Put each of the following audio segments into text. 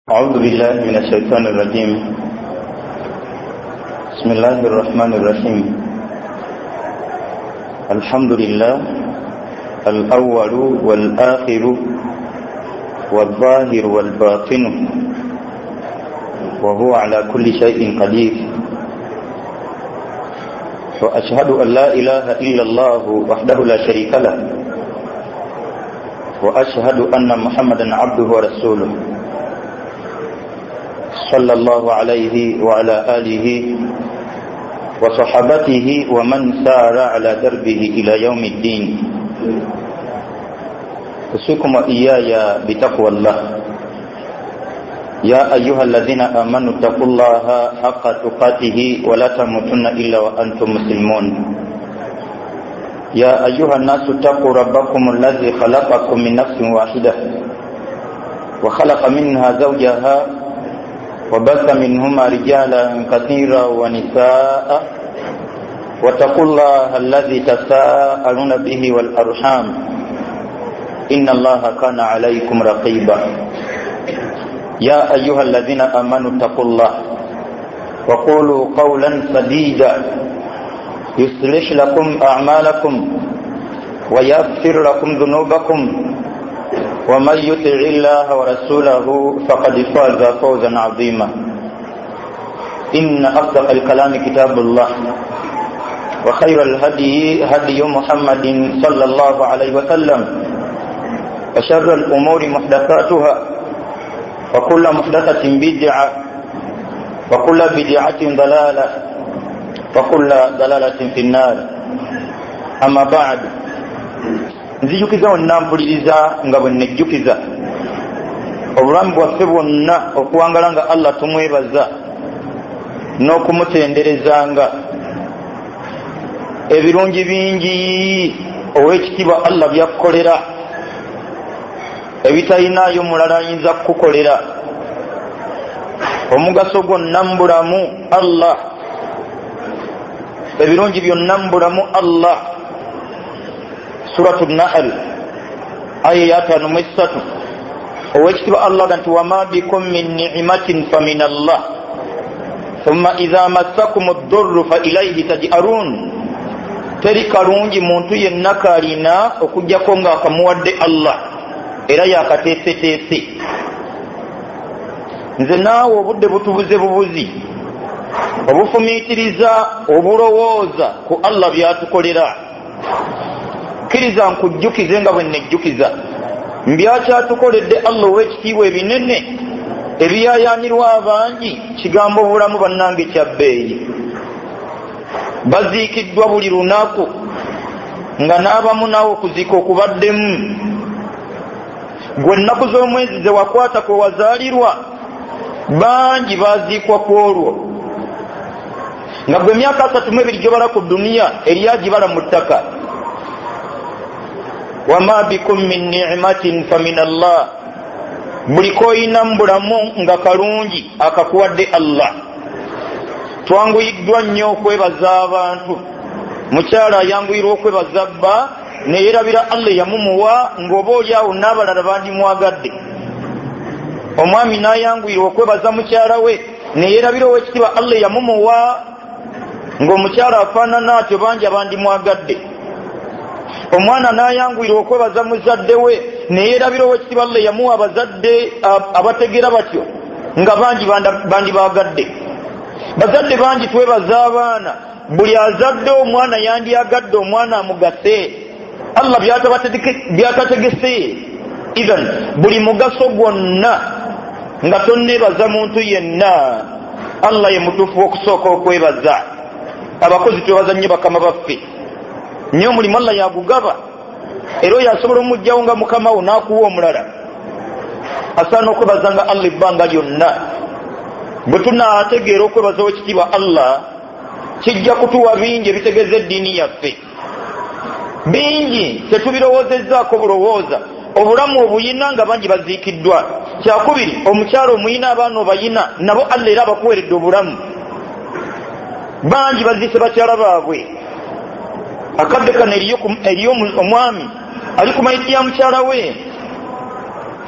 أعوذ بالله من الشيطان الرجيم. بسم الله الرحمن الرحيم. الحمد لله الأول والآخر والظاهر والباطن وهو على كل شيء قدير. وأشهد أن لا إله إلا الله وحده لا شريك له وأشهد أن محمدا عبده ورسوله صلى الله عليه وعلى آله وصحبته ومن سار على دربه إلى يوم الدين. أوصيكم وإياي بتقوى الله يا أيها الذين آمنوا اتقوا الله حق تقاته ولا تموتن إلا وأنتم مسلمون. يا أيها الناس اتقوا ربكم الذي خلقكم من نفس واحدة وخلق منها زوجها وبث منهما رجالا كثيرا ونساء واتقوا الله الذي تساءلون به والأرحام إن الله كان عليكم رقيبا. يا أيها الذين آمنوا اتقوا الله وقولوا قولا سديدا يصلح لكم أعمالكم ويغفر لكم ذنوبكم ومن يطع الله ورسوله فقد فاز فوزا عظيما. إن أصدق الكلام كتاب الله وخير الهدي هدي محمد صلى الله عليه وسلم وشر الأمور محدثاتها وكل محدثة بدعة وكل بدعة ضلالة وكل ضلالة في النار. أما بعد nzijukiza onnambuliriza nga bwe nejjukiza obulamu bwaffe bwonna okuwangala nga Allah tumwebaza n'okumutenderezanga ebirungi bingi ow'ekitiibwa Allah byakkolera ebitalinayo mulala ayinza kukukolera. Omugaso gwonna mu bulamu Allah, ebirungi byonna mu bulamu Allah. Suratu Nahl aya ya 5:3 owekitiibwa Allah nti wama bikum min ni'matin famin Allah thumma idha massakum ad-durru fa ilayhi taj'arun. Teri kalungi muntu yenna kalina okujjako nga akamuwadde Allah era yakateeseteese. Nze naawe obudde butubuze bubuzi obufumiitiriza obulowooza ku Allah byatukolera. Kkiriza nkujjukize nga bwe nejjukiza mbyatukoledde Allah ow'ekitiibwa ebinene ebiyaayaanirwa abangi kigambo obulamu bannange kyabbeeyi. Baziikiddwa buli lunaku nga n'abamu naawe okuziika okubaddemu. Gwe ennaku z'omwezi ze wakwata kwe wazaalirwa bangi baziikwa ku olwo. Nga gwe emyaka 32 gyobala ku duniya eryagibala mu ttaka. Wama bikum min ni'matin famin Allah. Buli koyina mu bulamu nga kalungi akakuwadde Allah. Twanguyiddwa nnyo okwebaza abantu. Mukyala ayanguyirwa okwebaza bba neyerabira Allah yamumuwa ng'oba oliawo n'abalala bandimwagadde. Omwami n'ayanguyirwa okwebaza mukyala we neyerabira ow'ekitiibwa Allah yamumuwa ng'omukyala afaanana atyo bangi abandimwagadde. Omwana n'ayanguyirwa okwebaza muzadde we neyerabira ow'ekitiibwa Allah yamuwa abazadde abategeera batyo nga bangi bandibaagadde. Bazadde bangi twebaza abaana. Buli azadde omwana yandyagadde omwana amugase Allah byatategese. Even buli mugaso gwonna nga tonneebaza muntu yenna Allah ye mutuufu okusooka okwebaza. Abakozi twebaza nnyo bakama baffe nnyo mulimu Allah yagugaba era oyo asobola omugjawo nga mukama wo n'akuwa omulala. Asaana okwebaza nga Allah ebbanga lyonna. Bwe tunaategeera okwebaza w'ekitiibwa Allah kijja kutuwa bingi ebitegeeza eddiini yaffe. Bingi tetubirowoozezaako bulowooza. Obulamu obuyina nga bangi baziikiddwa. Kyakubiri omukyalo omuyina abaana obayina nabo Allah era abakuweredde obulamu. Bangi baziise bakyala baabwe. Akadde kano eriyo omwami ali ku mayiti ya mukyala we.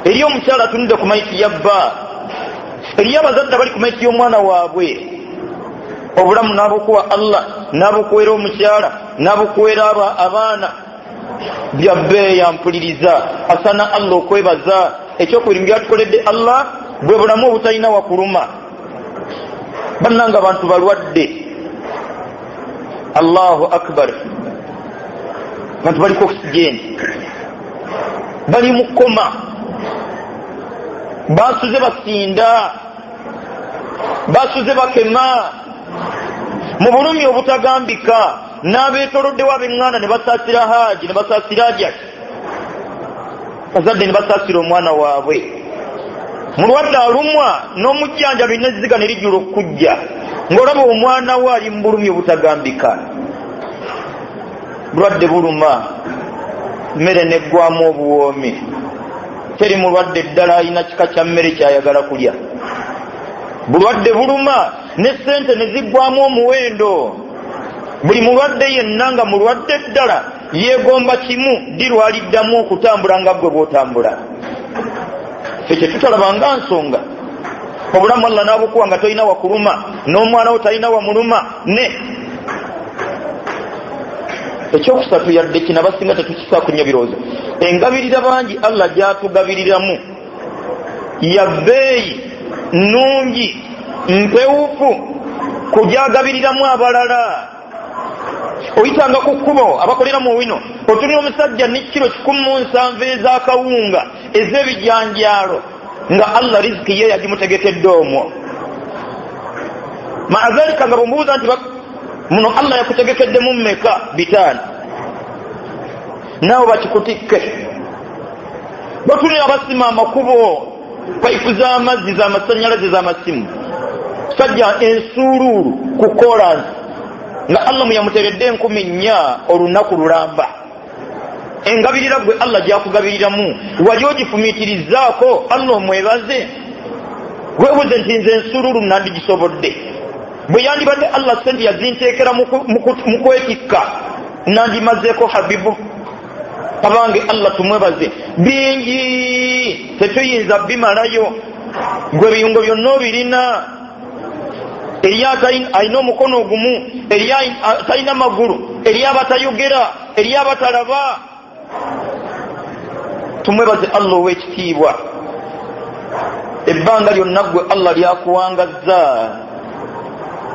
Eriyo omukyala atunudde ku mayiti ya bba eriyo abazadde bali kumeti y'omwana waabwe obulamu n'abukuwa Allah n'abukuwera omukyala n'abukuwera abaana bya bbeeyi. Ampuliriza asana Allah okwebaza ekyokubiri byatukoledde Allah bwe bulamu obutalina wakuluma. Bannanga abantu balwadde. Allahu akbar. Abantu bali ku oxygen, bali mu koma, basuze basinda, basuze bakema mu bulumi obutagambika. N'abeetolodde w'ab'eŋŋanda ne basaasira haji ne basaasira ajaki, bazadde ne basaasira omwana waabwe. Mulwadde alumwa n'omujjanjabi n'ezziga ne lijjula okujja ng'olaba omwana we ali mu bulumi obutagambika. Bulwadde buluma, mmere neggwamu obuwoomi. Teri mulwadde ddala alina kika kya mmere kyayagala kulya. Bulwadde buluma ne ssente ne ziggwamu omuwendo. Buli mulwadde yenna nga mulwadde ddala yeegomba kimu ddi lwaliddamu okutambula nga gwe bw'otambula. Ekyo tutalaba nga nsonga. Obulamu Allah n'abukuwa nga tolina wakuluma, n'omwana wo talina wamuluma ne ekyokusatu yadde kino abasinga tetukisaako nnyo birowoozo. Engabirira bangi Allah gy'atugabiriramu ya bbeeyi nnungi mpewufu kugyagabiriramu abalala. Oyitanga ku kkubo abakolera mu wino otunira omusajja ne kilo 17 ez'akawunga ez'ebijanjaalo nga Allah riziki ye yagimutegekedde omwo. Maazalika nga bumubuuza nti muno Allah yakutegekeddemu mmeka? 5. Naawe bakikutikke. Batunira basima amakubo, payipu z'amazzi z'amasannyalaze z'amasimu, sajja ensuuluulu ku kolansi nga Allah muyamuteredde 4,000 olunaku lulamba. Engabirira gwe Allah gyakugabiriramu wali ogifumiitirizaako Allah omwebaze? Weebuze nti nze ensuuluulu nandigisobodde. Bwe yandibadde Allah sente yazinteekera mu kwetikka nandimazeeko habibu. Abange Allah tumwebaze. Bingi tetuyinza bimalayo. Gwe ebiyungo byonna obirina. Eriyo alina omukono ogumu, eriyo talina magulu, eriyo abatayogera, eriyo abatalaba. Tumwebaze Allah ow'ekitiibwa. Ebbanga lyonna gwe Allah lyakuwangazza.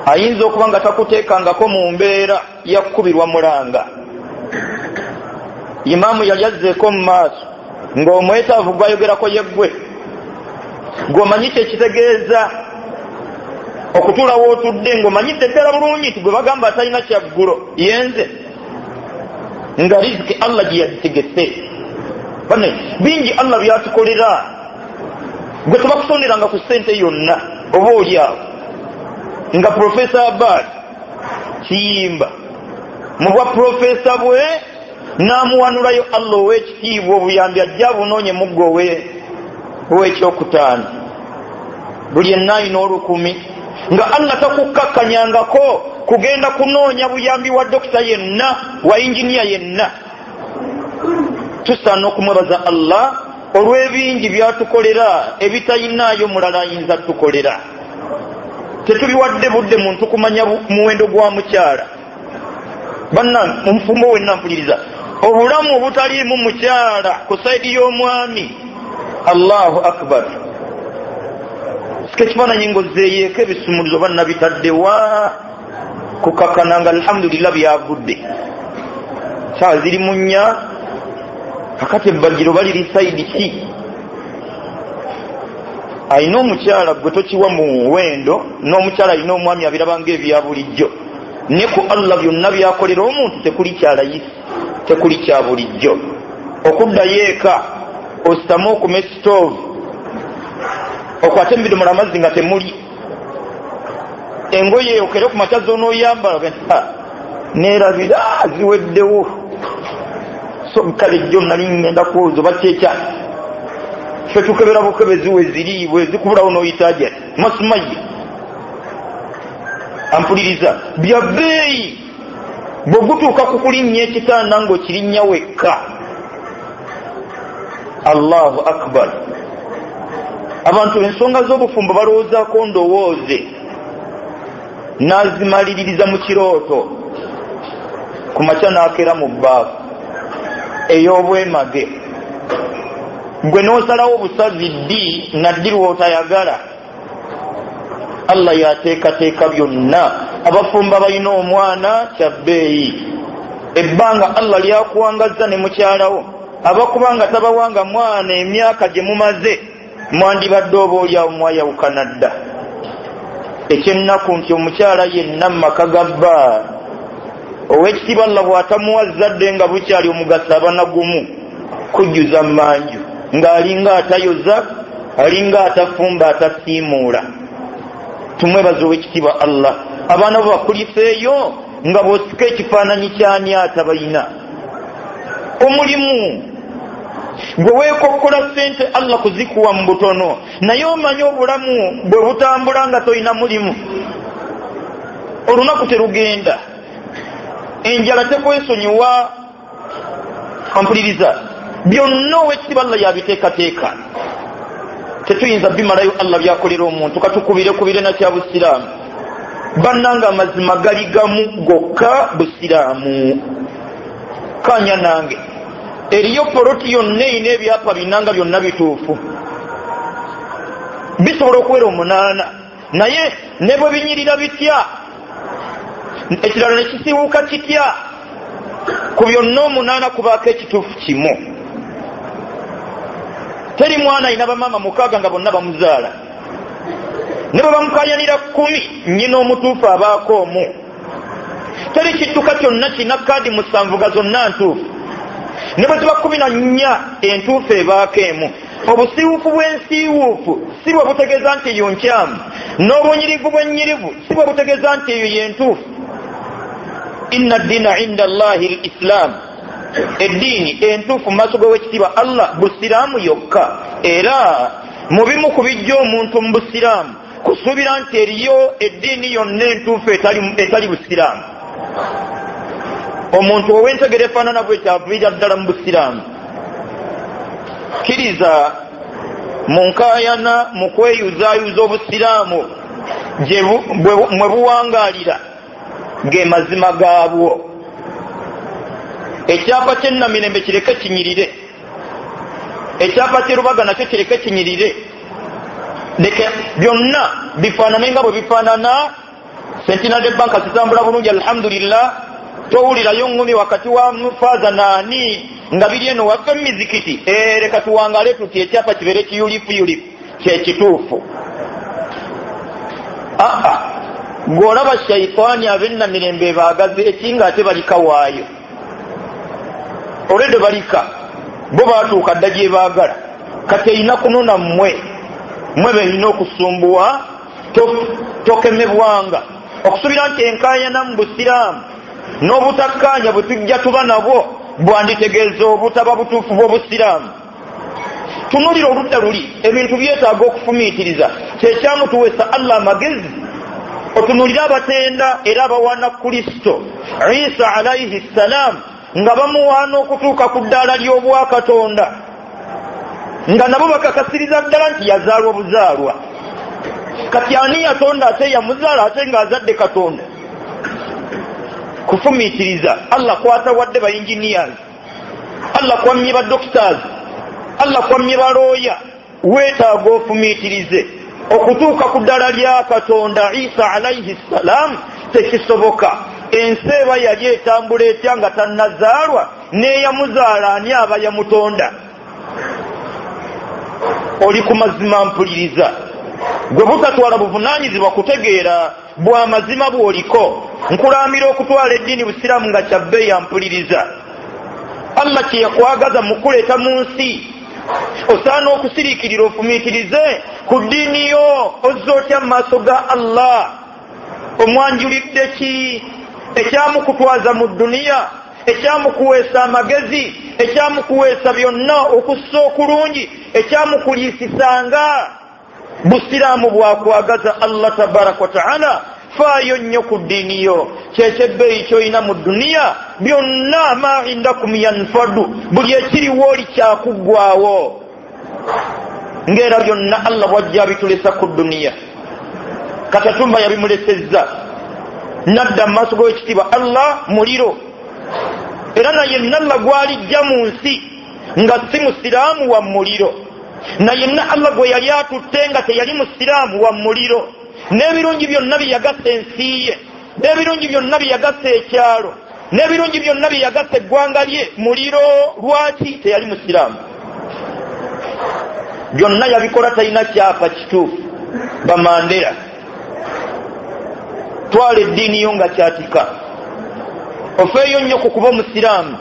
Ayinza okuba nga takuteekangako mu mbeera yakkubirwa mulanga. Imaamu yali azzeeko mu maaso ng'omwetaavu gwayogerako yeggwe. Gw'omanyi kyekitegeeza okutuula wootudde ng'omanyidde ddala bulungi nti gwe bagamba atalina kyaggulo yenze nga riziki Allah gye yagitegese. Bane bingi Allah byatukolera gwe tebakusonderanga ku ssente yonna oba oliawo nga Profesa Abad Kiyimba mu bwa profesa bwe n'amuwanulayo Allah ow'ekitiibwa obuyambi ajja abunoonye muggo ow'ekyokutaano buli enna alina 10,000 nga Allah takukkakkanyangako kugenda kunoonya buyambi wa dokita yenna wa injiniya yenna. Tusaana okumwebaza Allah olw'ebingi byatukolera ebitayinaayo mulala ayinza tukolera. Tetubiwadde budde muntu kumanya muwendo gwa mukyala. Banna mufumbo wenna mpuliriza obulamu obutaliimu mukyala ku saidi y'omwami. Allahu akbar. Sikifaananyi ng'ozzeeyeeko ebisumulizo banna bitaddewa kukakkananga alhamdulillah byagudde. Saa ziri mu 4 kakati ebbagiro baliri saidi ki? Ayina omukyala gwe tokiwa mu muwendo n'omukyala alina omwami abirabanga ebya bulijjo. Ne ku Allah byonna byakolera omuntu tekuli kyalayisi, tekuli kya bulijjo. Okuddayo eka ositame okume stove okwate ebidomola amazzi nga temuli engoye okere ku makya z'onooyambala neerabira ziweddewo so kale jjo nali ngenda kwoza bakyekya ffe tukebera bukebezi we ziriibwe zikubulawo n'oyitaja masumaye ampuliriza bya bbeeyi bwe gutuuka ku kulinnya ekitanda ng'okirinnya wekka. Allahu akbar. abantu ensonga z'obufumbo balowoozaako ndowooze n'azimaliririza mu kirooto ku makya n'akeera mu bbaafu ey'obwemage gwe n'osalawo obusazi ddi naddi lw'otayagala. Allah yateekateeka byonna. Abafumba balina omwana kyabbeeyi. Ebbanga Allah lyakuwangazza ne mukyalawo abakubanga tabawanga mwana emyaka gye mumaze mwandibadde obaolyawo mwayawukana dda. Ekyennaku nti omukyala yenna mu maka gabba ow'ekitiibwa Allah bw'atamuwa zadde nga bukyali omugasa abana gumu kujjuza mmanju ng'alinga atayoza alinga atafumba atasiimuula. Tumwebaza ow'ekitiibwa Allah. Abaana bo bakuliseeyo nga bw'osika ekifaananyi ky'ani atabalina omulimu gwe weekokkola ssente Allah kuzikuwa mu butono naye omanyi obulamu bwe butambula nga tolina mulimu. Olunaku terugenda, enjala tekwesonyiwa. Ampuliriza, byonna ow'ekitiibwa Allah yabiteekateeka. Tetuyinza bimalayo Allah byakolera omuntu katukubire na kya busiraamu. Bannanga amazima gali gamu gokka busiraamu. Kanya nange eriyo poloti yonna eyina ebyapa binanga byonna bituufu, bisobola okuwera 8 naye ne bwe binyirira bitya ekirala ne kisiiwuuka kitya ku byonna 8 kubaako ekituufu kimu. Teri mwana ayina bamaama 6 nga bonna bamuzaala ne bwe bamukayanira 10 nnyina omutuufu abaako omu. Teri kidduka kyonna kina kaadi 7 ga zonna ntuufu ne bwe ziba 14 entuufu ebaako emu. Obusiiwuufu bw'ensiiwuufu si bwe butegeeza nti eyo nkyamu, n'obunyirivu bw'ennyirivu si bwe butegeeza nti eyo yentuufu. Inna ddiina inda Allahi al-Islam. Eddiini entuufu mu maaso g'owekitiibwa Allah busiraamu yokka. Era mu bimu ku bijja omuntu mu busiraamu kusuubira nti eriyo eddiini yonna entuufu etali busiraamu. Omuntu ow'entegera efaanana bw'ekyaviira ddala mu busiraamu kkiriza mu nkaayana mu kweyuzaayuza obusiraamu mwe buwangaalira ge mazima gaabwo. Ekyapa ky'ennamirembe kireke kinyirire, ekyapa ky'erubaga nakyo kireke kinyirire. Leka byonna bifaanane nga bwe bifaanana. Centenary Bank zitambula bulungi alhamdulillah. Towulirayo ngumi wakati wa faaza naani nga biri eno waffe mizikiti. Leka tuwangale tuti ekyapa kibeere kiyulifu kyekituufu. Ng'olaba shayitaani ab'ennamirembe baagaze ekinga ate balika waayo. Olwedde balika bo baatuuka dda gye baagala. Kati erina kunona mmwe beerina okusumbuwa tokemebwanga okusuubira nti enkaayana mu busiraamu n'obutakkaanya bwe tujja tuba nabwo bwanditegeeza obutaba butuufu bw'obusiraamu. Tunuulira oludda luli ebintu byetaaga okufumiitiriza kyekyamutuweesa Allah amagezi. Otunuulire abatenda era abawaana Kristo Isa alayhi salaam nga bamuwaana okutuuka ku ddaala ly'obwakatonda nga nabo bakakasiriza ddala nti yazaalwa buzaalwa. Kati ani yatonda ate yamuzaala ate ng'azadde Katonda? Kufumiitiriza. Allah kwatawadde ba engineers, Allah kwammye ba doctors, Allah kwammye ba lawyer. Weetaaga ofumiitirize okutuuka ku ddala lya Katonda Isa alayhi salaam. Tekisoboka. Ensi eba yali etambula etya nga tannazaalwa n'eyamuzaala ani aba yamutonda? Oli ku mazima mpuliriza. Gwe butatwala buvunaanyizibwa kutegeera bwa mazima bw'oliko. Nkulamira okutwala eddiini busiraamu nga kyabbeeyi ampuliriza. Allah kye yakwagaza mu kuleeta mu nsi osaana okusiriikirira ofumiitirize ku ddiini yo. Ozza otya mu maaso ga Allah? Omwanjulidde ki? Ekyamukutwaza mu dduniya, ekyamukuweesa amagezi, ekyamukuweesa byonna okussa okulungi, ekyamukuliisisanga busiraamu bwakwagaza Allah tabaraka wa ta'ala. Faayo nnyo ku ddiini yo. Kyekebbeeyi ky'olina mu dduniya byonna ma indakum yanfadu, buli ekiriwo oli kyakuggwaawo. ngera byonna Allah wajja bitulesa ku dunia katatumba yabimulesezza nadda maaso g'ekitiibwa Allah muliro era naye Allah gwalijja mu nsi nga si musiraamu wa muliro naye Allah gwe yali atutte nga teyali musiraamu wa muliro n'ebirungi byonna byeyagasa ensi ye n'ebirungi byonna byeyagasa ekyalo n'ebirungi byonna byeyagasa eggwanga lye muliro. Lwaki? teyali musiraamu. Byonna yabikola talina kyapa kituufu. Bamandera twala eddiini yo nga kyatika ofeeyo nnyo ku kuba omusiraamu.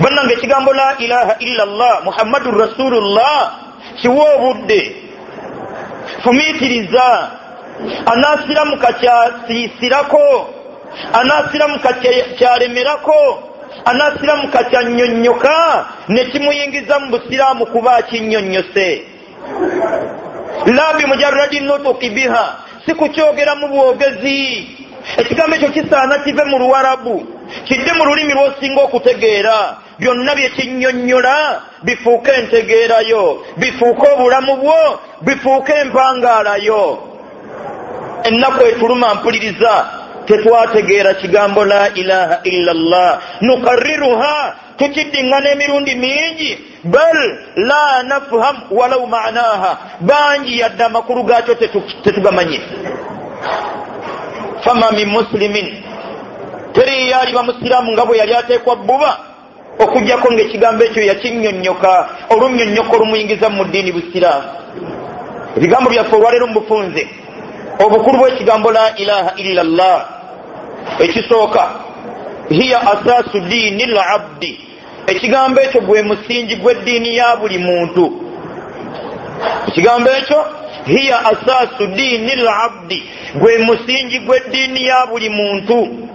Bannange ekigambo la ilaha illallah muhammadun rasulullah kiwa obudde fumiitiriza. Anaasiramuka kyasiisirako, anaasiramuka kyalemerako, anaasiramuka kyannyonnyoka ne kimuyingiza mu busiraamu kuba akinnyonnyose. La bimujarradi nutuki biha, si kukyogera mu bwogezi. Ekigambo ekyo kisaana kive mu Luwarabu kidde mu lulimi lw'osinga okutegeera. Byonna bye kinnyonnyola bifuuke entegeerayo, bifuuke obulamu bwo, bifuuke empangaalayo. Ennaku etuluma mpuliriza tetwategeera kigambo la ilaha illallah. Nukarriruha, tukiddingana emirundi mingi. Bal la nafham walau maanaha, bangi yadde amakulu gaakyo tetugamanye. Fama min muslimin, teri yaliba musiraamu nga bwe yali ateekwa bbuba okugjako ng'ekigambo ekyo yakinnyonnyoka olunnyonnyoko olumuyingiza mu ddiini busiraamu. Ebigambo byaffe olwaleero mubufunze obukulu bw'ekigambo la ilaha illallah. Ekisooka hiya asaasu diini labdi, ekigambo ekyo gwe musingi gw'eddiini ya buli muntu. Ekigambo ekyo hiya asaasu diini labdi, gwe musingi gw'eddiini ya buli muntu.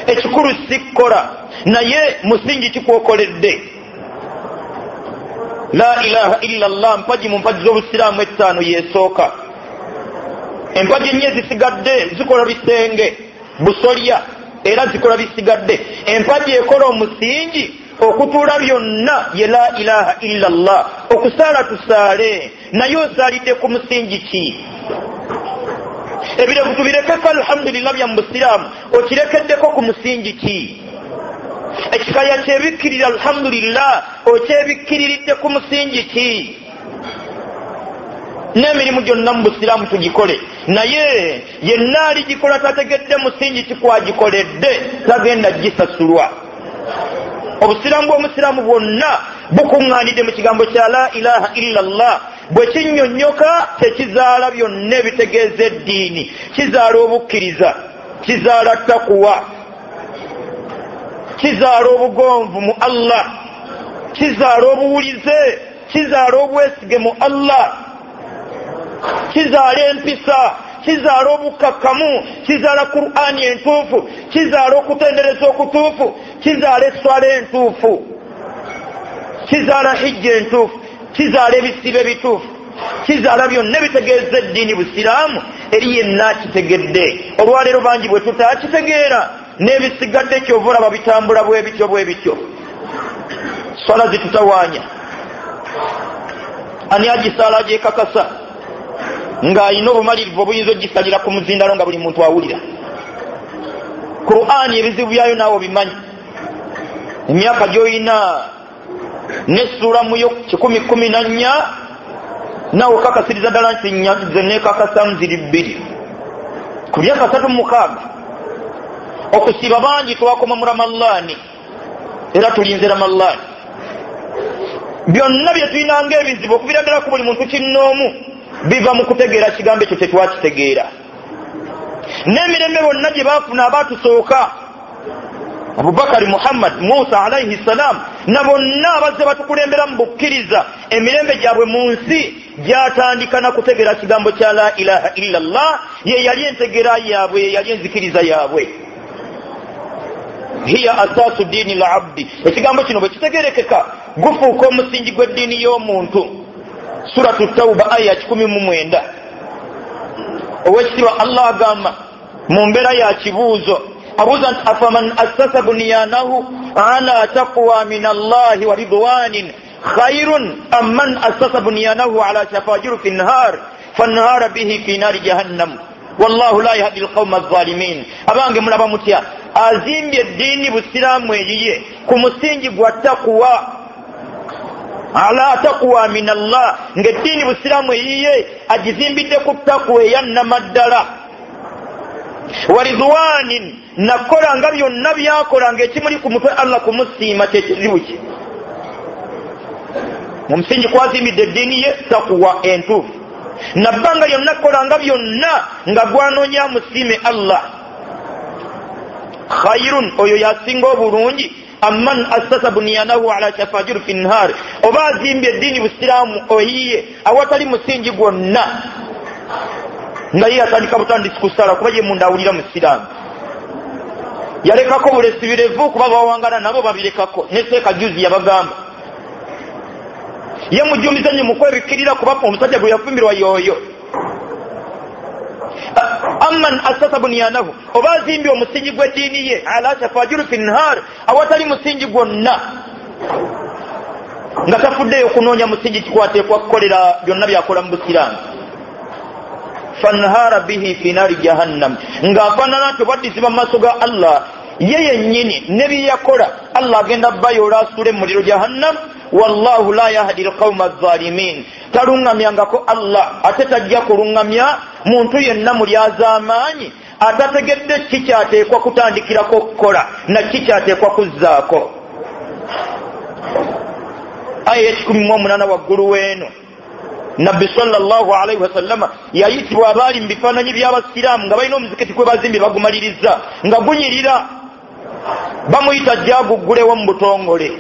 Ekikulu si kukola naye musingi kikwokoledde. La ilaha illallah mpaji mu mpaji z'obusiraamu ettaano yeesooka. Empaji ennyo zisigadde zikola bisenge busolya era zikola bisigadde. Empaji ekola omusingi okutuula byonna ye la ilaha illallah. Okusaala tusaale naye osaalidde ku musingi ki? Ebirevu tubirekeko alhamdulillah bya musiraamu okirekeddeko ku musingi ki? Ekikaya kyebikkirira alhamdulillah okyebikkiriridde ku musingi ki? N'emirimu gyonna mu busiraamu tugikole naye yenna aligikola tategedde musingi kikwagikoledde tagenda gisasulwa. Obusiraamu bw'omusiraamu bwonna bukuŋŋaanidde mu kigambo kya la ilaha illallah. Bwe kinnyonnyoka tekizaala byonna ebitegeeza eddiini. Kizaala obukkiriza, kizaala takuwa, kizaala obugonvu mu Allah, kizaala obuwulize, kizaala obwesige mu Allah, kizaala empisa, kizaala obukakkamu, kizaala Qur'ani entuufu, kizaala okutendereza okutuufu, kizaala esswala entuufu, kizaala hijja entuufu, kizaala ebisibo ebituufu, kizaala byonna bitegeeza eddiini busiraamu eri yenna kitegedde. Olwaleero bangi bwe tutaakitegeera n'ebisigadde kyova olaba bitambula bwe bityo. Swala zitutawaanya. Ani agisaala agyekakasa ng'alina obumalirivu obuyinza ogisalira ku muzindalo nga buli muntu awulira. Qur'ani ebizibu byayo naawe obimanyi. Emyaka gy'olina n'essuula muyo 1014 naawe okakasiriza ddala nti nze neekakasamu ziri 2 ku myaka 36. Okusiba bangi twakoma mu Ramallani era tulinze Ramallani. Byonna bye tulina ng'ebizibu okubiraddala ku buli muntu kinnoomu biva mu kutegeera kigambo ekyo tetwakitegeera. N'emirembe bonna gye baafuna abaatusooka Abubakari, Muhammad, Musa alayhi salam na bonna abazze batukulembera mu bukkiriza emirembe gyabwe mu nsi gyatandika na kutegeera kigambo kya la ilaha illallah. Ye yali entegeera yaabwe, ye yali enzikiriza yaabwe. Hiya asaasu diini labdi, ekigambo kino bwe kitegeerekeka gufuuka omusingi gw'eddiini y'omuntu. Suratu Tawba aya 19. Owekitiibwa Allah agamba mu mbeera ya kibuuzo, abuuza nti afaman assasa bunyanahu ala taqwa min Allahi wa ridwanin khairun amman asasa bunyanahu ala shafa jurfin nar fanhara bihi fi nari jahannam wallahu la yahdi alqawma adh-dhalimin. Abange mulaba mutya azimbye dini busiramu eyiye ku musingi gwa taqwa ala taqwa min Allah, ngedini busiramu eyiye ajizimbidde ku taqwa yanna maddala waridwanin nakola nga byonna byakola ng'ekimuli ku mutwe Allah kumusiima kyekizibu kye. Mu musingi kwazimbidde eddiini ye taqwa entuufu, nabbanga lyonna kola nga byonna nga gwanoonya musiime Allah. khairun oyo yasinga obulungi amman assasa bunyanahu ala shafa jurfin nar, oba azimbye eddiini busiraamu oyiye awatali musingi gwonna nga ye atandika butandisi kusala kuba ye munda awulira musiraamu. Yalekako bulesibirevu kuba bawangana nabo babirekako neseeka juzi yabagamba ye mujumiza nnyo mukwebikirira kuba omusajja gwe yafumbirwa yooyo. amman asasa bunyanahu, oba azimbye omusingi gw'eddiini ye ala shafa jurfin nar awatali musingi gwonna nga tafuddeyo kunoonya musingi kikwateekwa kukolera byonna byakola mu busiraamu. fanhara bihi fi nari jahannam, ng'afaanana nti obaddiziba mu maaso ga Allah ye yennyini ne byeyakola Allah agenda bayoola asule mu muliro jahannam. wallahu la yahdi alqawma adh-dhalimin, talungamyangako Allah ate tajja kulungamya muntu yenna mulyazamaanyi atategedde kikyateekwa kutandikirako okukola na kikyateekwa kuzzaako. aya 18 waggulu weeno nabbi sallallahu alaihi wasallama yayitibwa abaali mu bifaananyi by'abasiraamu nga balina omuzikiti kwe bazimbye bagumaliriza nga gunyirira, bamuyita jjaguggulewo mu butongole,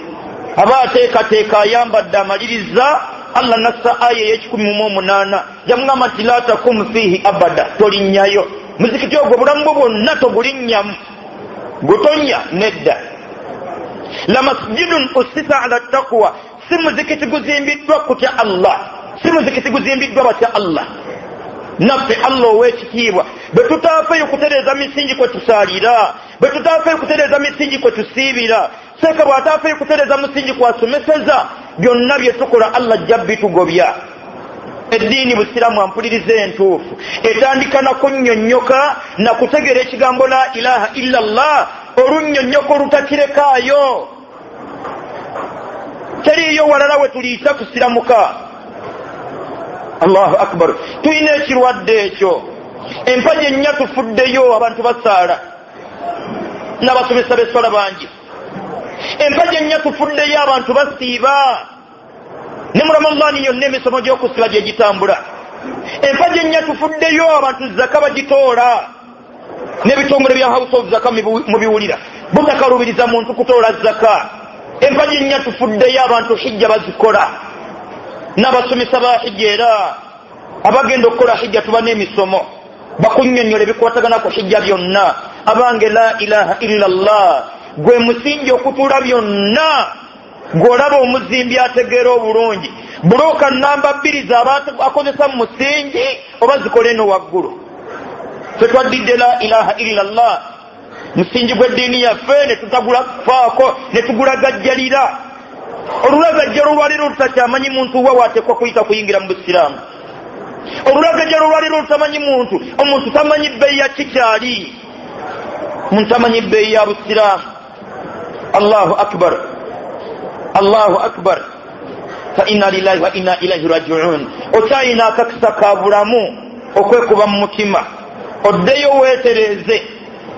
aba ateekateeka ayambadde amaliriza. Allah nassa aya 18 yamugamba nti la takumu fihi abada, tolinnyayo muzikiti ogwo bulamu bwo bwonna togulinnyamu, gutonya nedda. la masjidun ussisa ala taqwa, si muzikiti guzimbiddwa kutya Allah, si muzikiti guzimbiddwa batya Allah. naffe Allah ow'ekitiibwa bwe tutaafeeyo kutereeza misingi kwe tusaalira, bwe tutaafeeyo kutereeza misingi kwe tusiibira, seeka bw'ataafeeyo kutereeza musingi kwasomeseza, byonna bye tukola Allah ajja bitugobya. eddiini busiraamu ampuliriza entuufu etandika na kunnyonnyoka na kutegeera ekigambo la ilaha illa Allah, olunnyonnyoka olutakirekaayo. teriiyo walala we tuliyita tusiramuka. Allahu akbar. tulina ekirwadde ekyo, empagi ennya tufuddeyo abantu basaala n'abasomesa b'essala bangi. empagi ennya tufuddeyo abantu basiiba ne mu Ramadani yonna emisomo gy'okusiba gye gitambula. empagi ennya tufuddeyo abantu zaka bagitoola n'ebitongole bya house of zaka mu biwulira butakalubiriza muntu kutoola zaka. empagi ennya tufuddeyo abantu hijja bazikola n'abasomesa ba hijja, era abagenda okukola hijja tuba n'emisomo bakunnyonnyola ebikwatagana ku hijja byonna. abange la ilaha illa Allah gwe musingi okutuula byonna, gw'olaba omuzimbi ategeera obulungi. bulooka namba 2 z'abantu akozesa mu musingi oba zikole eno waggulu. ffe twaddidde la ilaha illa Allah musingi gw'eddiini yaffe ne tutagula kufaako ne tugulagajjalira. olulagajjalo olwaliro lutakyamanyi muntu wa waatekwa kuyita kuyingira mu busiraamu. olulagajjalo olwaliro lutamanyi muntu, omuntu tamanyi bbeeyi ya kikyali, muntu tamanyi bbeeyi ya busiraamu. Allahu akbar, Allahu akbar. fa inna lillahi wa inna ilaihi raji'un. okyayina akakisa ka bulamu okwekuba mu mutima, oddeyo weetereze.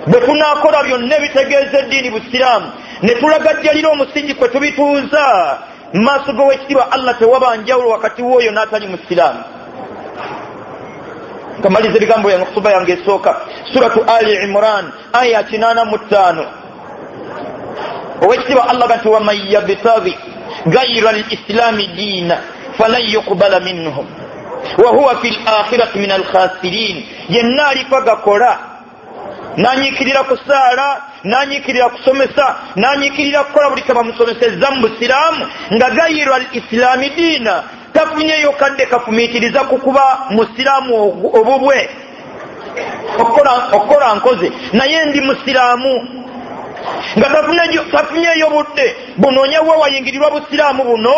bwe tunaakola byonna ebitegeeza eddiini busiraamu ne tulagajjalira omusingi kwe tubituuza mu maaso g'owekitiibwa Allah, tewaba njawulo wakati w'oyo n'atali musiraamu. kamaliza ebigambo yange kutuba yange esooka, suratu Ali Imran aya 85. owekitiibwa Allah gati waman yabtaghi gayra al-islami diina falan yuqbala minhum wa huwa fi al-akhirati min al-khasirin. yenna alifa gakola nanyikirira kusaala, nanyikirira kusomesa, nanyikirira kukola buli kabamusomesezza mu busiraamu nga gayirwa al-islami diina, tafunyeyo kadde kafumiitiriza kukuba musiraamu obubwe okukola nkoze naye ndi musiraamu, nga tafunyeyo budde bunoonya wa wayingirirwa busiraamu buno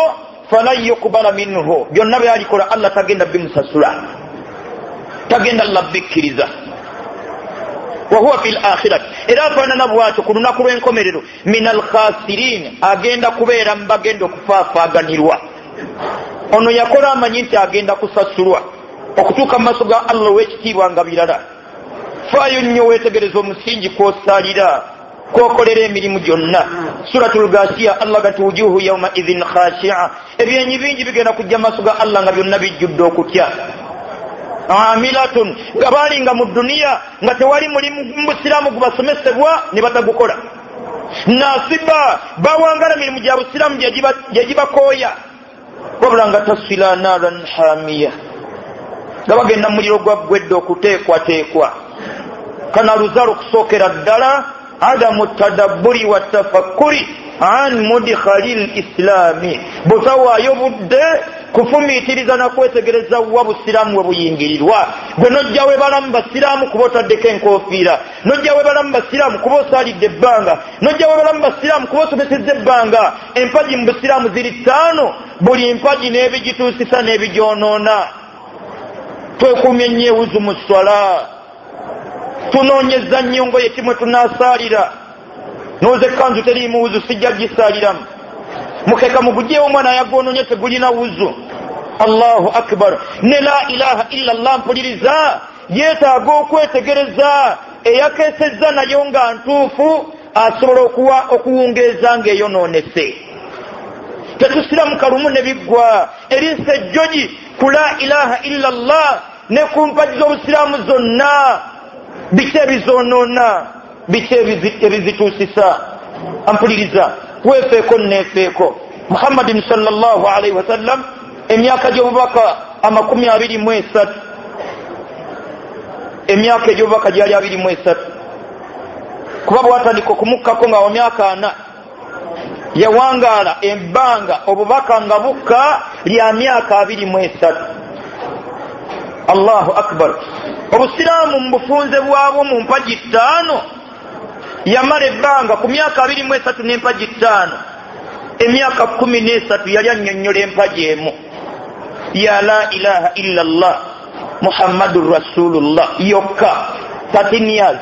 falan yuqbala minhu byonna byalikola Allah tagenda bimusasula tagenda Allah bikkiriza wa huwa fil akhirati era fanana bwatyo ku lunaku lw'enkomerero minal khasirin agenda kubeera mu bagenda okufaafaganirwa ono yakola amanyi nti agenda kusasulwa okutuuka mu maaso ga Allah w'ekitiibwa nga birala faayo nnyo weetegereza omusingi kw'osalira kwokolera emirimu gyonna. Suratul Ghashiya Allah gati wujuhu yawma idhin khashi'a ebyenyi bingi bigenda kujja mu maaso ga Allah nga byonna bijjudde okutya. Amilatun nga balinga mu duniya nga tewali mulimu busiraamu gubasomesebwa ne batagukola. Nasiba bawangala mirimu gya busiraamu gye gibakooya wabula nga tasila naran hamiya nga bagenda mu muliro gwaggwedde okuteekwateekwa. Kana luzalu okusookera ddala adamu tadabburi wa tafakkuri an mudkhalil islami butawaayo budde kufumiitiriza na kwetegereza wa busiraamu we buyingirirwa. Gwe nojja we balamu basiraamu kuba otaddeko enkoofiira, nojja we balamu basiraamu kuba osaalidde ebbanga, nojja we balamu basiraamu kuba osomesezza ebbanga. Empagi mu busiraamu ziri ttaano, buli mpagi n'ebigituusisa n'ebigyonoona. Twekuumye nnyo ewuzu mu swala, tunoonyeza nnyo ngoye kimwe tunaasaalira. Nooze ekkanzu teriimu wuzu sijja gisaaliramu. Mukeka mugugyewo omwana ayagwonoonye tegulina wuzu. Allahu akbar. Ne la ilaha illa Allah mpuliriza yeetaaga okwetegereza eyakeesezza nayo nga ntuufu asobola okuwungeeza ng'eyonoonese. Tetusiramu kalumu ne biggwa erinsa ejjogi ku la ilaha illa Allah ne ku mpagi z'obusiraamu zonna. Biki ebizoonoona, biki ebizituusisa? Ampuliriza weefeeko neefeeko. Muhammadin sallallahu alaihi wasallam emyaka gy'obubaka 23, emyaka egy'obubaka gyali 23, kuba bwatandika okumukkako nga wa myaka 4 yawangaala ebbanga obubaka nga bukka lya myaka 23. Allahu akbar. Obusiraamu mbufunze bwabwo mu mpagi 5 yamala ebbanga ku myaka 23 n'empagi 5, emyaka 13 yali annyonnyola empagi emu ya la ilaha illa Allah Muhammadur Rasulullah yokka 13 years.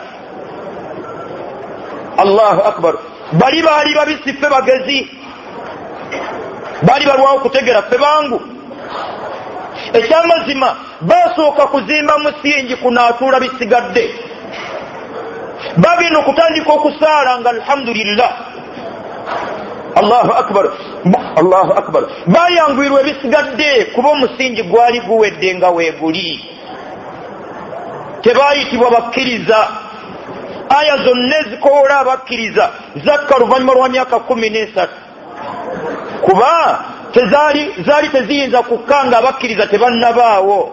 Allahu akbar. Bali baali babisi ffe bagezi, baali balwawo okutegera ffe bangu. Ekyamazima basooka kuzimba musingi kunaatuula bisigadde, bagenda okutandika okusaala nga alhamdulillah. Allahu akbar, Allahu akbar. Bayangwirwa ebisigadde kuba omusingi gwali guwedde nga weeguli. Tebaayitibwa bakkiriza. Aya zonna ezikoola abakkiriza zakka luvannyuma lwa myaka 13 kuba zaali teziyinza kukkanga abakkiriza tebannabaawo.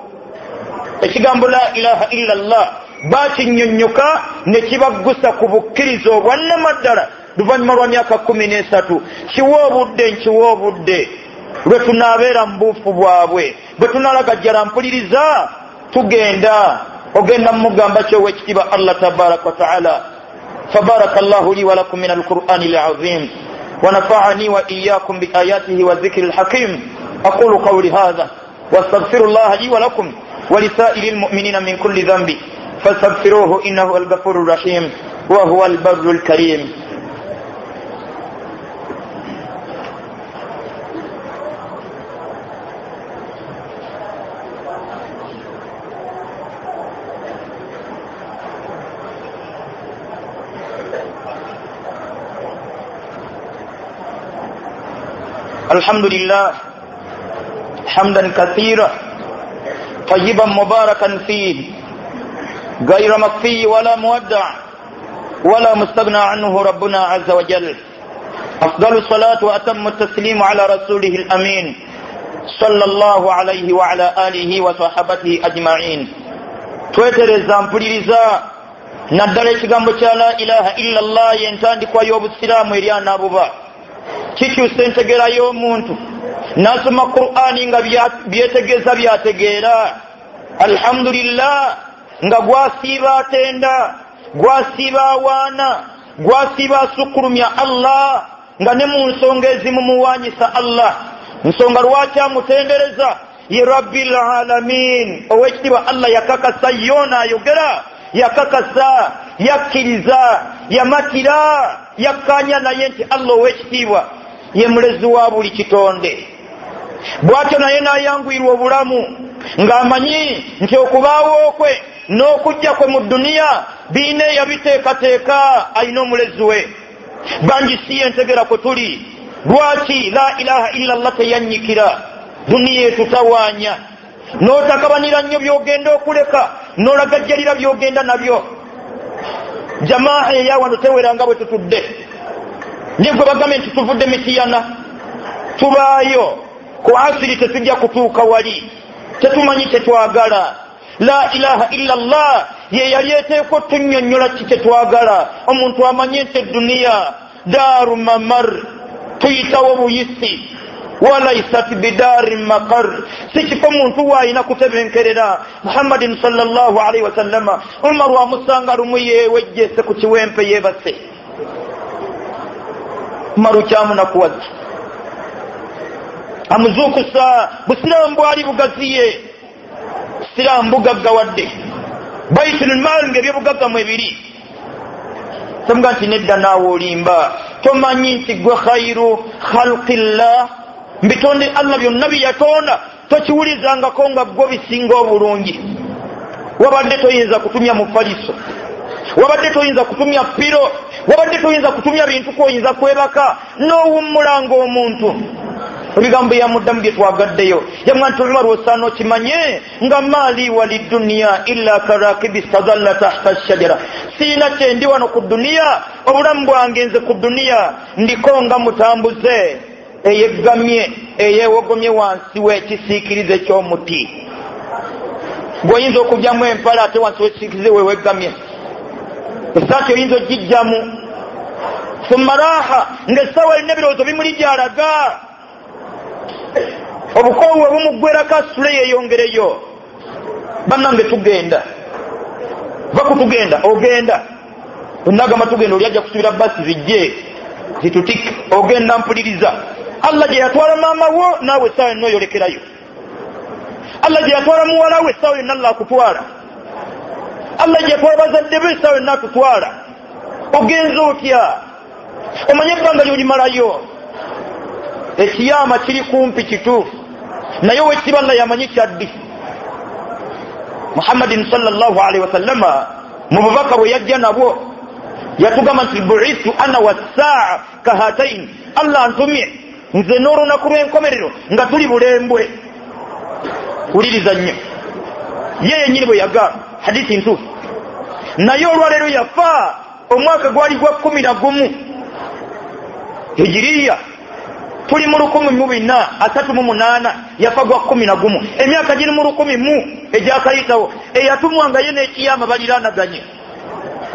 Ekigambo la ilaha illa Allah bakinnyonnyoka ne kibaggusa ku bukkiriza obwannamaddala luvannyuma lwa myaka 13. Kiwa obudde lwe tunaabeera mu buufu bwabwe, bwe tunaalagajjala. Mpuliriza ogenda mugamba ky'owekitiibwa Allah tabaraka wa ta'ala. Fabarakallahu li wa lakum min al-Qur'ani al-azim ونفعني وإياكم بآياته والذكر الحكيم. أقول قولي هذا واستغفر الله لي ولكم ولسائر المؤمنين من كل ذنب فاستغفروه إنه هو الغفور الرحيم وهو البر الكريم. الحمد لله حمدا كثيرا طيبا مباركا فيه غير مكفي ولا مودع ولا مستغنى عنه ربنا عز وجل. أفضل الصلاة وأتم التسليم على رسوله الأمين صلى الله عليه وعلى آله وصحبه أجمعين. twetereza mpuliriza naddala ekigambo kya la ilaha illa Allah yentandikwa y'obusiraamu eri anaabuba. Kikyusa entegera y'omuntu n'asoma Qur'ani nga byetegeeza byategeera. Alhamdulillah nga gwasiiba atenda, gwasiiba awaana, gwasiiba asukulumya Allah nga ne mu nsonga ezimu muwaanyisa Allah. nsonga lwaki amutendereza ye rabbil alamin. Owekitiibwa Allah yakakasa yona ayogera, yakakasa, yakkiriza, yamatira, yakkanya naye nti Allah owekitiibwa ye mulezi wa buli kitonde. Bwatyo naye n'ayanguyirwa obulamu ng'amanyi nti okubaawo kwe n'okujja kwe mu duniya biine yabiteekateeka, alina omulezi we. Bangi si yentegera kwe tuli. Lwaki la ilaha illa Allah teyanyikira? Duniya etutawaanya, n'otakabanira nnyo by'ogenda okuleka, n'olagajjalira by'ogenda nabyo. Jamaa eyawano tewera nga bwe tutudde. Naye gwe bagambe nti tuvudde Mityana, tubaayo ku asiri tetujja kutuuka wali, tetumanyi tetwagala. La ilaha illa Allah ye yali eteeka otunnyonnyola ki tetwagala. Omuntu amanye nti duniya daaru mamar, tuyitawo buyisi, walaisat bidari maqar, si kifo muntu waalina kutebenkerera. Muhammadin sallallahu alaihi wasallama Umar wamusanga lumu yeewejjese ku kiwempe yeebase. Umaru kyamunakuwaza amuzuukusa busiraamu bwali bugaziye, siraamu bugagga wadde baitul mal ng'ebyobugagga mu ebiri. Tamuga nti nedda naawe olimba, tomanyi nti gwe khairu khalqillah, mbitonde Allah byonna byatonda tokiwulizangako nga gwe bisinga obulungi. Wabadde toyinza kutumya mufaliso, wabadde toyinza kutumya piro, wabadde toyinza kutumya bintu koyinza kwebaka n'owummulanga omuntu. Ebigambo yamuddamu bye twagaddeyo yamwa nti olima lwosaana okimanye nga maali wali duniya illa karakibi stadalla tahta shajara, siina kyendi wano ku duniya, obulamu bwange nze ku duniya ndiko nga mutambuze eyeggamye eyeewogomye wansi w'ekisiikirize ky'omuti. Gweoyinza okugyamu empala ate wansi w'ekisiikirize weeweggamye, esaati oyinza ogijjamu. Thumma raaha ng'essaawa erina ebirowoozo bimuli gy'alaga, obukoowu obumuggwerako asule yeeyongereyo. Bannange tugenda, bakutugenda ogenda onagamba tugenda, oli ajja kusubira basi zijje zitutike, ogenda mpuliriza. Allah gye yatwala maama wo naawe essaawa yonna oyolekerayo. Allah gye yatwala muwala we essaawa yonna Allah akutwala. Allah gye yatwala bazadde be essaawa yonna akutwala. Ogenza otya? Omanye ebbanga lyolimalayo. Ekiyama kiri kumpi kituufu, naye owekitiibwa Allah yamanyi kyaddi. Muhammadin sallallahu alaihi wasallama mu bubaka bwe yajja nabwo yatugamba nti bu'ithu ana wassaa kahatain, Allah antumye nze n'olunaku lw'enkomerero nga tuli bulembwe. Wuliriza nnyo, ye yennyini bwe yagamba hadithi ntuufu. Naye olwaleero yafa omwaka gwali gwa 11 hijiriya, tuli mu 1438, yafa gwa 11. Emyaka giri mu 1000 egyakayitawo eyatumwanga ye n'ekiyama baliraanaganye.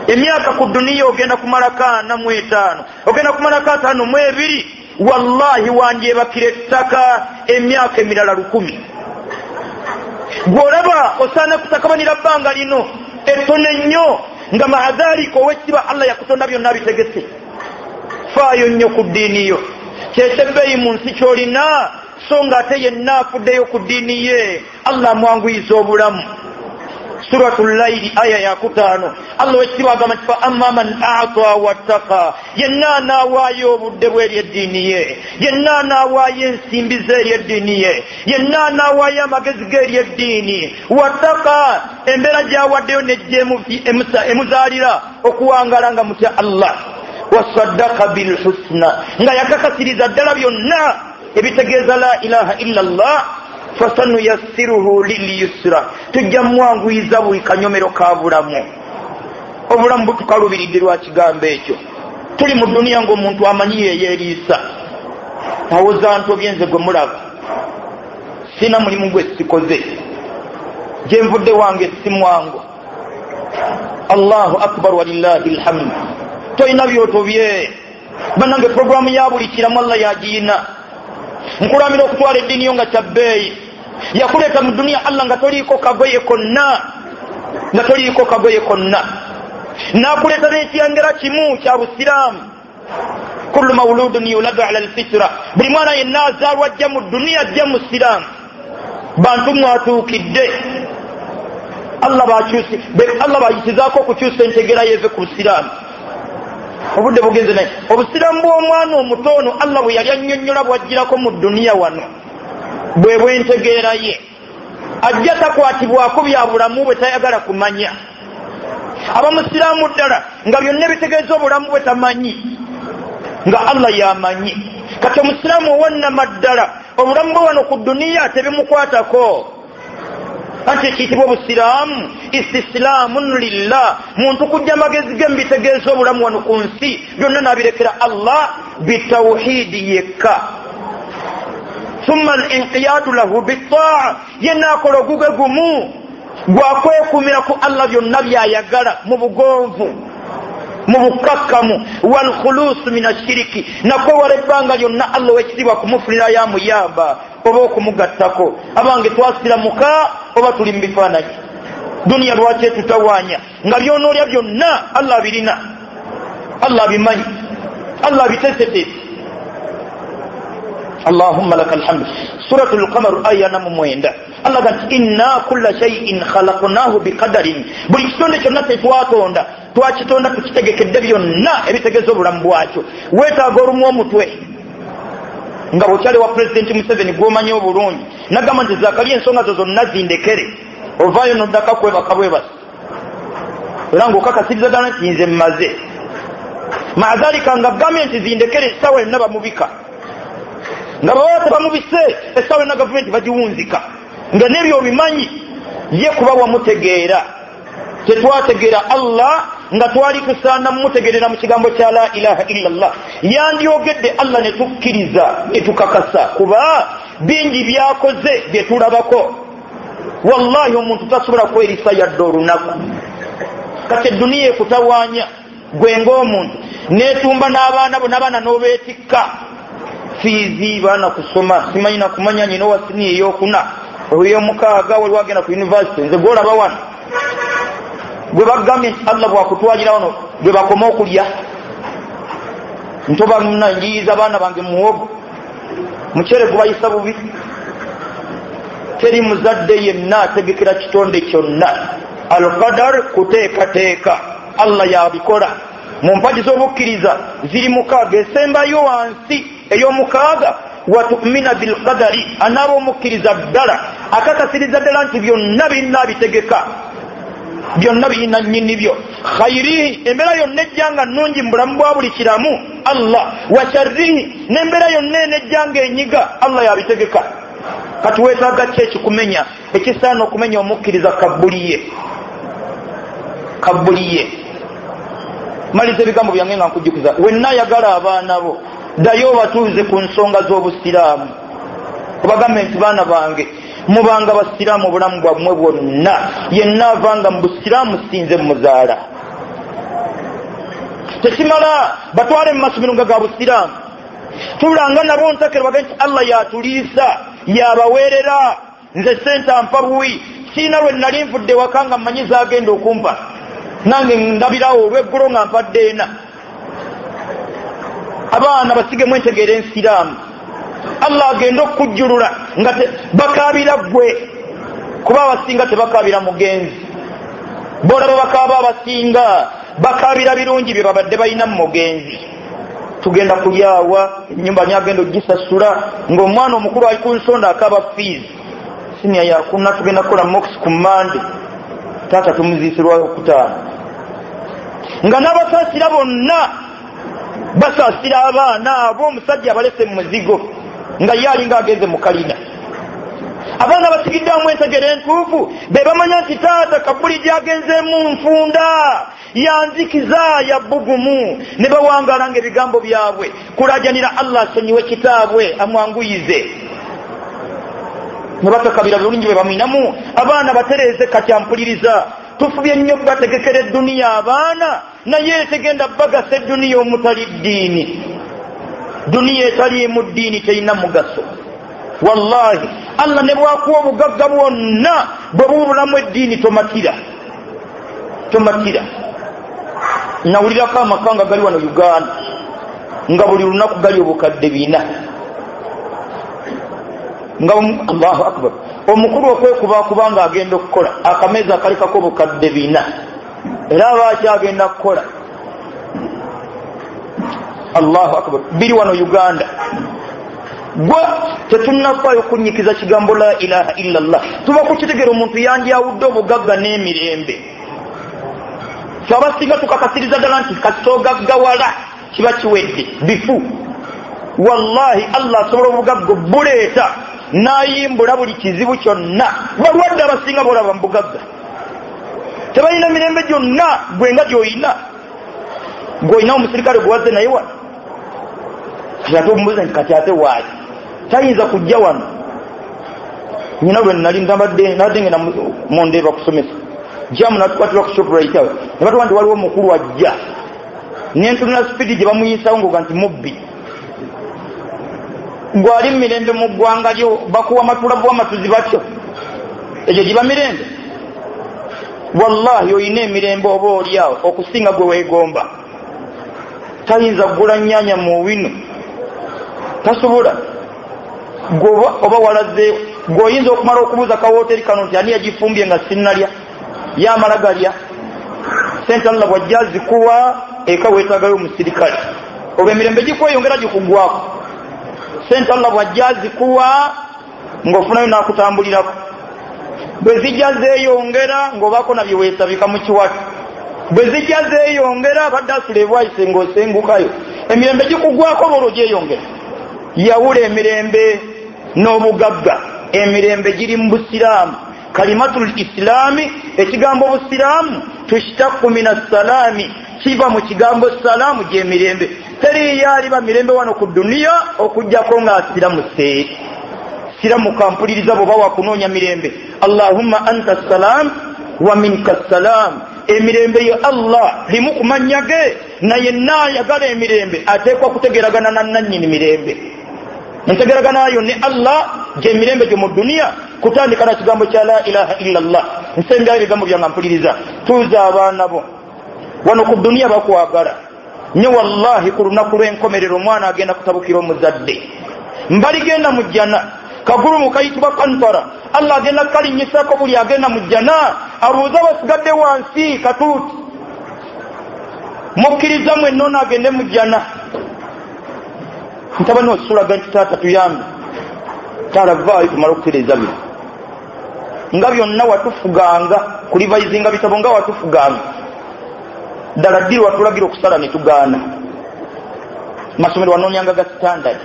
Emyaka ku duniya ogenda kumalako 45, ogenda kumalako 52. Wallahi wandyebakira ettaka emyaka emirala 1000. Gw'olaba osaana kutakabanira bbanga lino ettono ennyo nga mahadhalika owekitiibwa Allah yakutonda byonna bitegese. Faayo nnyo ku ddiini yo, kyekebbeeyi mu nsi ky'olina, so nga ate yenna afuddeyo ku ddiini ye Allah amwanguyiza obulamu. Suratul Layli aya ya 5 Allah wekitiibwa agamba nti fa amma man a'ta wattaqa, yenna anaawaayo obudde bwe eri eddiini ye, yenna anaawaayo ensimbi ze eri eddiini ye, yenna anaawaayo amagezi ge eri eddiini, wattaqa embeera gy'awaddeyo nejja emuzaalira okuwangala nga mutya Allah, wasaddaqa bilhusna nga yakakasiriza ddala byonna ebitegeeza la ilaha illa Allah, fasanuyassiruhu lilyusra, tujja mwanguyiza buli kanyomero ka bulamu. Obulamu butukalubiridde lwa kigambo ekyo. Tuli mu duniya ng'omuntu amanyi yeyeeriisa, awoza ntobye nze gwe mulaba, sina mulimu gwe sikoze, gye nvudde wange si mwangu. Allahu akbar walillahi alhamdu. Toyina byotobye. Bannange programu ya buli kiramu Allah yagiyina. Nkulamira okutwala eddiini yo nga kyabbeeyi. Yakuleeta mu duniya Allah nga toliiko kagoye konna, nga toliiko kagoye konna. N'akuleeta n'ekiyengera kimu kya busiraamu. kullu mawludun yuladu ala alfitra buli mwana yenna azaalwa ajja mu duniya ajja mu siraamu bantu mwatuukidde Allah bayitizaako okukyusa entegera yeve ku siraamu obudde bugenze naye obusiraamu bw'omwana omutono Allah bwe yali annyonnyola bwajjirako mu duniya wano bwe bwentegeera ye ajja takwatibwako bya bulamu bwe tayagala kumanya abamusiraamu ddala nga byonna bitegeeza obulamu bwe tamanyi nga Allah yamanyi kati omusiraamu owannama ddala obulamu bwe wano ku duniya tebimukwatako anti ekiyitibwa obusiraamu istislaamun lillah muntu kujja magezi ge mbitegeeza obulamu wano ku nsi byonna nabirekera Allah bitawhidi yekka thumma al-inqiyadu lahu bit-ta'a yenakola oguge gumu gwakwekumira ku Allah byonna byayagala mu bugonvu mu bukakkamu wal khulus min ashiriki nakwewala ebbanga lyonna Allah wekitibwa kumufulira yamuyamba oba okumugattako abange twasiramuka oba tuli mu bifaananyi duniya lwaki etutawaanya nga byonoolya byonna Allah birina Allah bimanyi Allah biteesete Allahumma lakal hamd suratul qamar aya namu 9 Allah gati inna kulla shay'in khalaqnahu biqadarin buli kitonde kyonna tetwatonda twakitonda tukitegekedde byonna ebitegeeza obulamu bwakyo weetaaga olumu omutwe nga bwokyali wa President Museveni gwomanyi obulungi nagamba nti Zakaria ensonga zo zonna zindekere ovaayo noddaka kwebaka bwebasi era ng'okakasiriza ddala nti nze mmaze maadhalika nga gavumenti zindekere essaawa yonna bamubika nga baba tebamubise essaawa yonna gavumenti bagiwunzika nga n'ebyo obimanyi ye kuba wamutegeera tetwategeera Allah nga twali tusaana mumutegerera mu kigambo kya la ilaha illallah yandyogedde Allah ne tukkiriza ne tukakasa kuba bingi byakoze bye tulabako wallahi omuntu tasobola kwerisa yadde olunaku kati duniya ekutawaanya gwe ng'omuntu neetumba n'abaana bo n'abaana n'obeetikka fiizi baana kusoma simanyi na kumanya nyina wa sini ey'okuna ey'omukaaga wali wagenda ku university nze gwolaba wano gwe bagambye nti Allah bwakutwalira wano gwe bakoma okulya ntoba nanjiyiza abaana bange muwogo mukyere gubayisa bubi teri muzadde yenna ategekera kitonde kyonna al-qadar kuteekateeka Allah yabikola mu mpagi z'obukkiriza ziri mukaaga esembayo wansi ey'omukaaga watu'mina bilqadari anaaba omukkiriza ddala akakasiriza ddala nti byonna birina bitegeka byonna birina nnyini byo khayrihi embeera yonna ejjanga nnungi mu bulamu bwa buli kiramu Allah wa sharrihi n'embeera yonna enejjanga enyiga Allah yabitegeka kati weetaaga ki ekikumenya ekisaana okumenya omukkiriza kabbuliye maliza ebigambo byange nga nkujjukiza wenna ayagala abaana bo ddayo batuuze ku nsonga z'obusiraamu obagambe nti baana bange mubanga basiraamu obulamu bwammwe bwonna yenna avanga mu busiraamu sinze muzaala tekimala batwale mu masomero nga ga busiraamu tulanga nabo ntakere bagamba nti Allah yatuliisa yabaweerera nze senta mpa buwi siina lwe nali nvudde waka nga mmanyi zaagenda okumpa nange ndabirawo olweggulo nga mpadde ena abaana basigemu entegeera ensiraamu Allah agenda okujjulula nga bakaabira gwe kuba abasinga tebakaabira mugenzi bolaba bakaaba abasinga bakaabira birungi bye babadde balina mu mugenzi tugenda kulyawa ennyumba nyagenda ogisasula ng'omwana omukulu ali ku nsonda akaaba fees sinia yakuna tugenda kukola mox ku Mande taata tumuziisirwa okutaano nga n'abasaasira bonna basaasira abaana abo omusajja abalese mu muzigo nga ye alinga agenze mu kalina abaana basigiddewamu entegera entuufu be bamanya nti taata kabuli gyagenzeemu nfunda yanzikiza ya bbugumu ne bawangaala ng'ebigambo byabwe kulajanira Allah asonyiwe kitaabwe amwanguyize ne batakabira bulungi bwe bamwinamu abaana batereeze kati ampuliriza tufubye nnyo bategekera edduniya abaana naye tegenda bagasa edduniya omutali ddiini duniya etaliimu ddiini terina mugaso wallahi Allah ne bwakuwa obugagga bwonna bwe bubulamu eddiini tomatira nawulirako amakanga gali wano Uganda nga buli lunaku gali obukadde 4 nga Allahu akbar omukulu okwekuba kubanga agenda okukola akameza akalikako obukadde 4 era abaaki agenda kukola Allahu akbar biri wano Uganda gwe tetunnafaayo kunyikiza kigambo la ilaha illa Allah tuba kukitegera omuntu yanjawudde obugagga n'emirembe abasinga tukakasiriza ddala nti kasitogaggawala kiba kiwedde bifu wallahi Allah asobola obugagga buleeta nayimbula buli kizibu kyonna balwadde abasinga bolaba mubugagga tebalina mirembe gyonna gwenga gyoyina gwoyina omusirikale gwewadde naye wano ate omubuuza nti kati ate waali tayinza kujja wano nyina bwe nali nabadde ngenda mundeeba kusomesa jamu natukwatira ku shoprite awo ne batuwa nti waliwo omukulu ajja nentunula sipidi gye bamuyisawo ngoga nti mubbi gwali mirembe mu ggwanga lyo bakuwa matula bwamatuzi batyo egyo giba mirembe wallahi oyina emirembe oba oliawo okusinga gwe weegomba tayinza kugula nnyanya mu wino tasobola gwoba oba walaze gwoyinza okumala okubuuza kawooteri kano nti ani yagifumbye nga sinnalya yamala galya sente Allah bwajja zikuwa eka weetagayo omusirikale oba emirembe gikweyongera gikugwako sente Allah bwajja zikuwa ng'ofunayo n'akutambulirako bwe zijja zeeyongera ng'obaako nabyo weesabika mu kiwatu bwe zijja zeeyongera badde asula ebwayise ng'osengukayo emirembe gikugwako olwo gyeyongera yawula emirembe n'obugagga emirembe giri mu busiraamu kalimatul islaami ekigambo busiraamu tushtaku mina salaami kiva mu kigambo salaamu gy'emirembe teri yaaliba mirembe wano ku duniya okujjako ng'asiramuse siramu kampuliriza bwoba wakunoonya mirembe allahumma anta salaam wa minka salaam emirembe yo Allah limu kumanya ge naye naayagala emirembe ateekwa kutegeragana na nannyini mirembe ntegeragana nayo ne Allah gy'emirembe gyo mu duniya kutandika na kigambo kya la ilaha illa Allah nsengayo ebigambo byange mpuliriza tuuza abaana bo wano ku duniya bakwagala nye wallahi ku lunaku lw'enkomerero omwana agenda kutabukira omuzadde mbaligenda mu jjana kagulu mukayitibwa kantara Allah agenda kalinyisako buli agenda mu jjana abuuza basigadde wansi katuuti mukkiriza mwenna ono agende mu jjana ntaba n'osulaga nti taata tuyambe talavaayo tumala okutereeza bino nga byonna watufuganga kulivaizinga bitabo nga watufuganga ddala ddiri watulagira okusala ne tugaana masomero wanoonyanga ga standard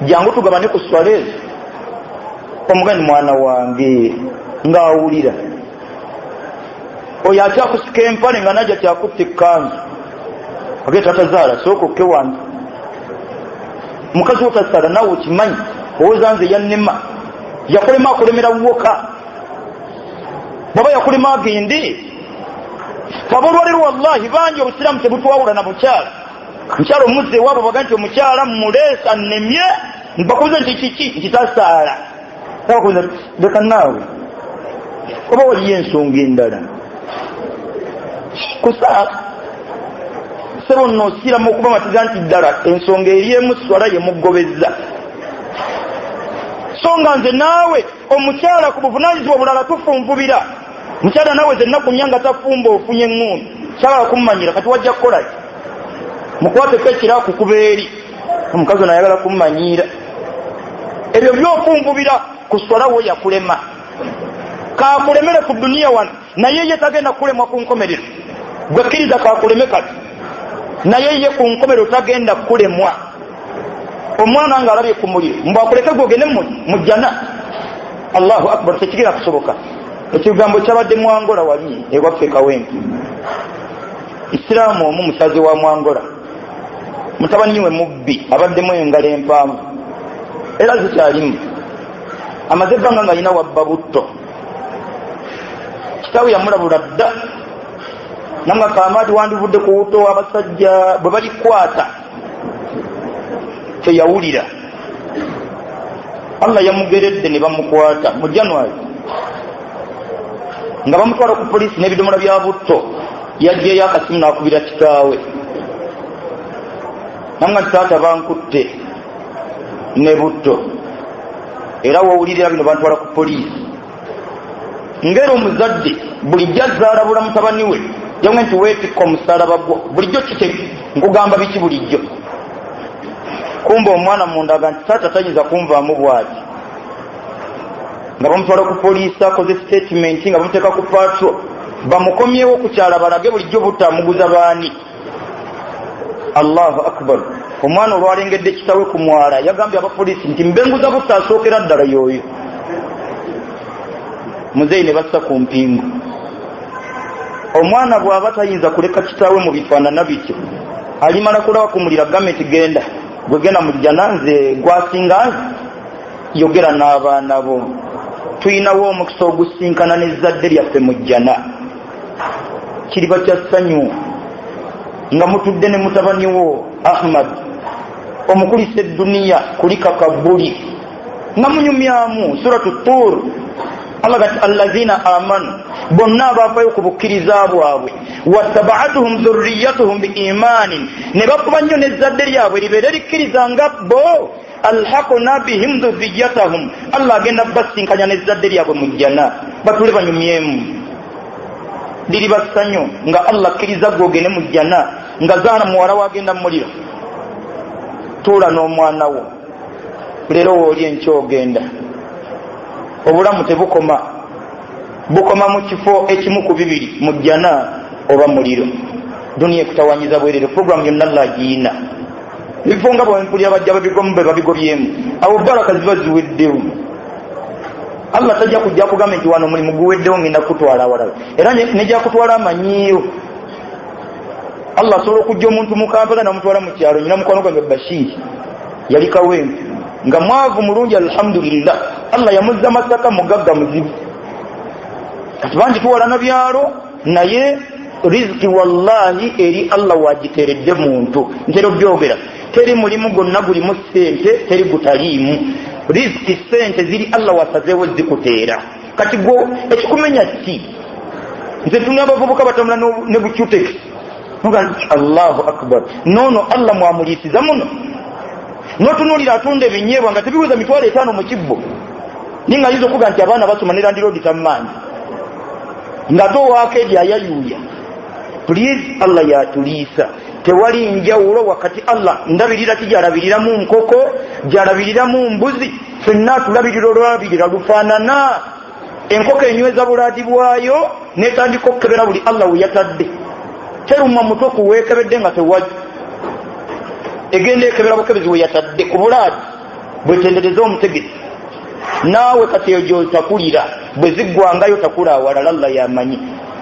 jangu tugabane ku swaleezi omugani mwana wange ng'awulira oyo akyakusika empale nga najja kyakutta ekkanzu age tatazaala sooka okke wange mukazi wotasala nawe okimanyi owooza nze yannema yakulema akulemera woka baba yakulema agende kaba olwaliro wallahi bangi obusiraamu tebutwawula na bukyala mukyala omuzze ewaabo baga nti omukyala muleesa nnemye bakubuze nti kiki nkitasaala abakubuza leka naawe oba waliyo ensonga endala kusaa sebo nno osiramu okuba matiza nti ddala ensonga eryemu swala yemugobezza so nga nze naawe omukyala ku buvunaanyizibwa bulala tufunvubira mukyala naawe zennaku nyanga tafumba ofunye eŋŋundi kyagala kummanyira kati wajja kukolaki mukwateko ekiraku kubeeri omukazi ono ayagala kummanyiira ebyo byofunvubira ku swala wo yakulema kakulemere ku duniya wano naye ye tagenda kulemwa ku nkomerero gwekkiriza kakuleme kati naye ye ku nkomerero tagenda kulemwa omwana nga alabye ku muliro mbwakuleke gwogende mu jjana Allahu akbar tekigenda kusoboka ekigambo kyabadde Mwangola wali ewaffe Kawenke isiraamu omu musaze wa Mwangola mutabani we mubbi abaddemu engalo empanvu era zikyalimu amaze ebbanga nga alina wabba butto kitaawe yamulabula dda namwe kaamaati wandivudde ku buto abasajja bwe balikwata teyawulira Allah yamugeredde ne bamukwata mu January nga bamutwala ku poliisi n'ebidomola bya butto yajjeyo akasimu n'akubira kitaawe namwe taata bankutte ne butto era wowulirira bino bantwala ku poliisi ngero omuzadde bulijjo azaala mutabani we yamwe nti weetikka omusalaba gwo bulijjo kite nkugamba biki bulijjo kumba omwana mundaga nti taata tayinza kunvaamu bwati nga bamutwala ku poliisi akoze statement nga bamuteeka ku patro bamukomyewo ku kyala balage bulijjo butamuguza baani. Allahu akbar. Omwana olwalengedde kitawe ku mwala yagambye abapoliisi nti mbenguza butasookera ddala yoyo. Muzeeyi ne bassa ku mpingo. Omwana bw'aba tayinza kuleka kitawe mu bifaanana bityo alimala kulaba kumulira gavumenti genda gwe genda mu jjananze gwasinga yogera n'abaana bo. Tuyinawo omukisa ogusinkana n'ezzadde lyaffe mu jjana kiriba kya ssanyu nga mutudde ne mutabani wo Ahmad omukulisa edduniya kulika kabuli nga munyumyamu suratu Tur. Allah gati allazina amanu bonna abaafayo ku bukkiriza bwabwe wattaba'atuhum dhurriyyatuhum biimanin ne bakuba nnyo n'ezzadde lyabwe libeere likkiriza nga bo alhaqna bihim dhurriyyatahum. Allah agenda basinkanya n'ezzadde lyabwe mu jjana batule banyumyemu liri bassanyo nga Allah akkiriza gwogene mu jjana nga zaana muwala wagenda muliro tuula n'omwana wo leero wooli enkyogenda obulamu tebukoma bukoma mu kifo ekimu ku bibiri mu jjana oba muliro. Duniya ekutawanyiza bwerere programu yonna Allah agiina bifo nga bwempulira bajja babigomu be babigobyemu abo baraka ziba ziweddewo. Allah tajja kujja kugamba nti wano mulimu guweddewo ngenda kutwala awalala era nejja kutwala amanyiiro. Allah asobola okujja omuntu mu Kampala namutwala mu kyalo nyina mukwano gwange Bashir yali kawempe nga mwavu mulungi alhamdulillah Allah yamuzza Masaka mugagga muzibu kati bangi tuwala na byalo naye riziki wallahi eri Allah wagiteredde muntu ntero byogera teri mulimu gonna gulimu ssente teri gutaliimu riziki sente ziri Allah wasazeewo zikuteera kati gwo ekikumenya ki nze tuna abavubuka batambula ne bukyutex Allahu akbar nono Allah mwamulisiza muno notunulira atunda ebinyeebwa nga tebiweza mitwalo 5 mu kibbo ninga yizo kuga nti abaana basoma ne Land Road tammanyi nga towaako ebyayayuuya. Please Allah yatuliisa tewali njawulo wakati Allah ndabirira tijalabirira mu nkoko jalabirira mu mbuzi fenna tulabirira olwabirira lufaanana enkoko enyweza bulaadi bwayo netandika okukebera buli Allah weyatadde teruma muto kuweekebedde nga tewaji egenda ekebera bukebezi weyatadde ku bulaadi bwetendereza omutegesi naawe kati ejo takulira bwe ziggwangayo takula awalala Allah yamanyi.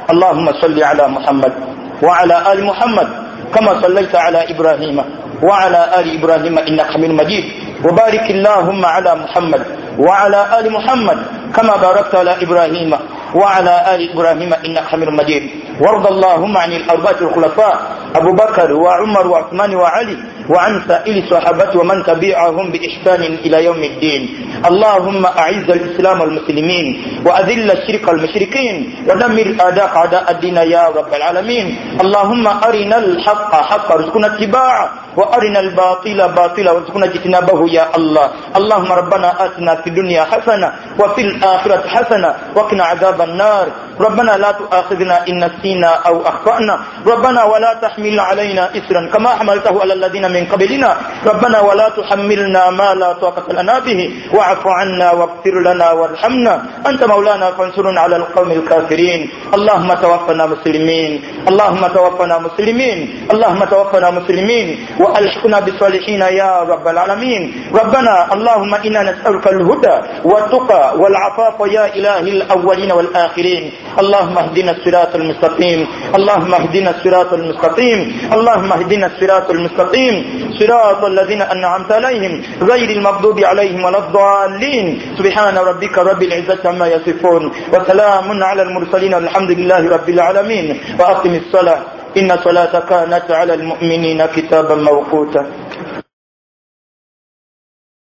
Allahumma salli ala Muhammad wa ala ali Muhammad kama sallaita ala Ibrahima wa ala ali Ibrahima innaka hamidun majid wa barik Allahumma ala Muhammad wa ala ali Muhammad kama barakta ala Ibrahima wa ala ali Ibrahima innaka hamidun majid warda Allahumma anil arba'ati al-khulafa Abu Bakar wa Umar wa Uthman wa Ali وعن سائر صحابته ومن تبعهم بإحسان إلى يوم الدين. اللهم أعز الإسلام والمسلمين وأذل الشرك المشركين ودمر أعداء الدين يا رب العالمين. اللهم أرنا الحق حقا وارزقنا اتباعه وأرنا الباطل باطلا وارزقنا اجتنابه يا الله. اللهم ربنا آتنا في الدنيا حسنة وفي الآخرة حسنة وقنا عذاب النار. ربنا لا تؤاخذنا إن نسينا أو أخطأنا. ربنا ولا تحمل علينا إسرا كما حملته على الذين من قبلنا. ربنا ولا تحملنا ما لا طاقة لنا به واعف عنا واغفر لنا وارحمنا أنت مولانا فانصرنا على القوم الكافرين. اللهم توفنا مسلمين. اللهم توفنا مسلمين. اللهم توفنا مسلمين وألحقنا بالصالحين يا رب العالمين. ربنا اللهم إنا نسألك الهدى والتقى والعفاف يا إله الأولين والآخرين. اللهم اهدنا الصراط المستقيم. اللهم اهدنا الصراط المستقيم. اللهم اهدنا الصراط المستقيم صراط الذين أنعمت عليهم غير المغضوب عليهم ولا الضالين. سبحان ربك رب العزة عما يصفون وسلام على المرسلين والحمد لله رب العالمين. وأقم الصلاة إن صلاة كانت على المؤمنين كتابا موقوتا.